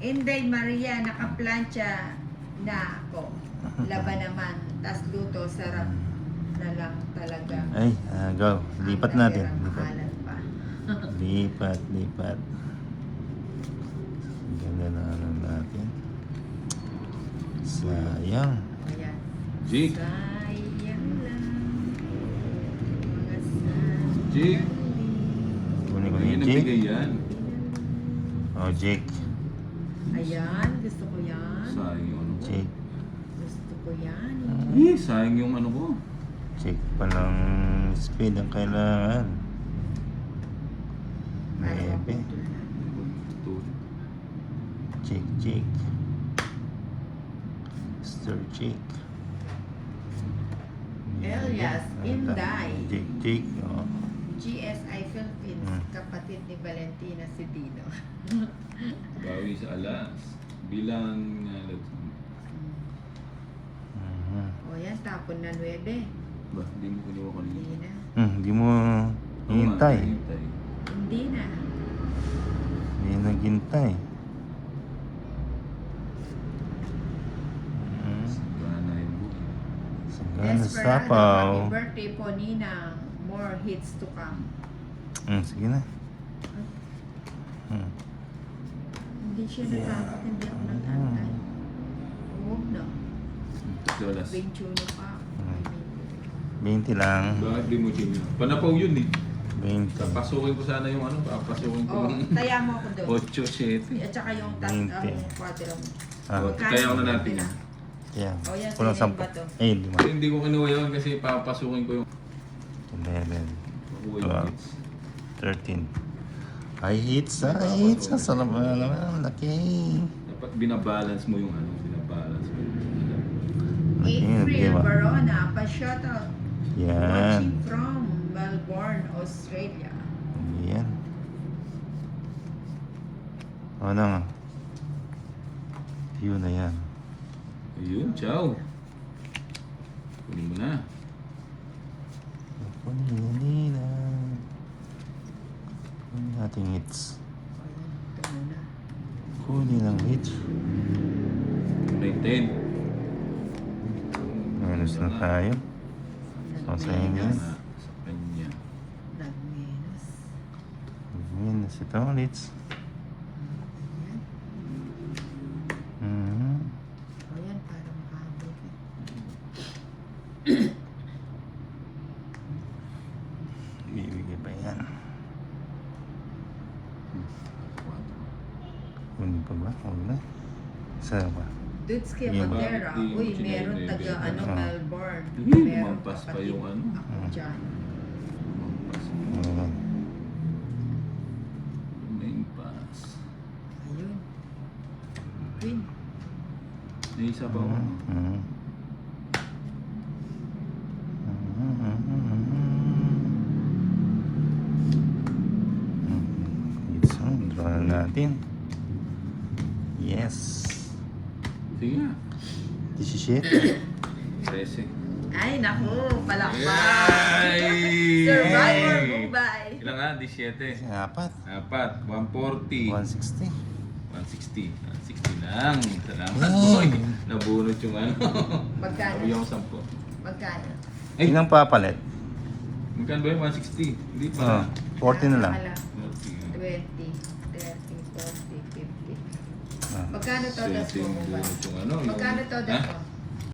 Inday Maria, nakaplantsa na ako. Laban naman. Tas luto, sarap na lang talaga. Ay, go. Lipat natin. Lipat. Mahalan pa. Lipat. Ang ganda na ano natin. Sayang. Ayan. Jake. Sayang lang. Mga sayang. Jake. Kunin ko Hindi ni nagbigay Jake. yan. Oh, Jake. Ayan, gusto ko yan. Sayang yung ano ko. Jake. Gusto ko yan. Sayang yung ano ko. Jake palang speed ang kailangan. Para Maybe. maputol na. Jake. Mr. Jake. Elias, Inday. Jake. Oh. GSI Philippines, Hmm. kapatid ni Valentina si Dino. Bawi sa alas. Bilang Mhm. O yan, tapon na 9. ba, hindi mo kinuha ko Hindi nito. na. Hindi mo hintay. Hindi na. Hindi naghintay. Gana yung buhay. Sagana Desperado, sapaw. happy birthday po, Ninang. More hits to come. Sige na. Hindi siya natakot, hindi ako nag-antay. Huwag na. $2. 21 pa. 20 lang. Bakit di mo yun? Panapaw yun eh. 20. Papasukin ko sana yung ano, papasukin ko Oh, yung taya mo ako doon. 8, 7. At saka yung 20. quadro mo. Ah, Kaya ko na natin yan. yan. Oh, yan, Kulang sino 10. ba to? Ay, 5. Hindi ko kinuha yun kasi papasukin ko yung 11. makuha yung 12. hits. 13. Ay, hits. Ang sarap na naman. Laki. Dapat binabalance mo yung ano, binabalance mo yung Laki. April Diba? Barona, pa-shoutout. Yan. Watching from Melbourne, Australia. Yan. O na nga. Yun na yan. Ayun, ciao. Kunin mo na. Kunin natin hits. Ayan, ito muna. Kunin ang hits. 19. Minus na tayo. So, sa inyo. Nag-minus. Sa kanya. Nag-minus. Minus ito hits. Ayan. Mhm. O yan, para makahabol ka. Ibigay pa yan. 4. Kunin pa ba? Huwag na. Isa ba? Dudes kay Yan. Matera. Bakit di Uy, mo meron sinunod taga yung ano, iba? Melbourne. Lumampas pa kapatid. yung ano. Ako dyan. Mampas. Ayan. Main pass. Ayun. Win. May isa pa ako. Mhm. Hits. Draw na natin. Yes. Sige nga. 17. 13. Ay, naku, palakpak. Ay! Survivor Mumbai. Ilan nga? 17. Apat. 4. 140. 160. 160. 160 lang. Salamat Yan. boy. Nabunot yung ano. Magkano? Sabi ako 10. Magkano? Ay! Ilang papalit? Magkano ba yung 160? Hindi Oh, pa. 40 na lang. 20, 30, 40, 50. Ah. Magkano to das mo, Mumbai? Bunot yung ano. yung- Magkano to das Ha? mo?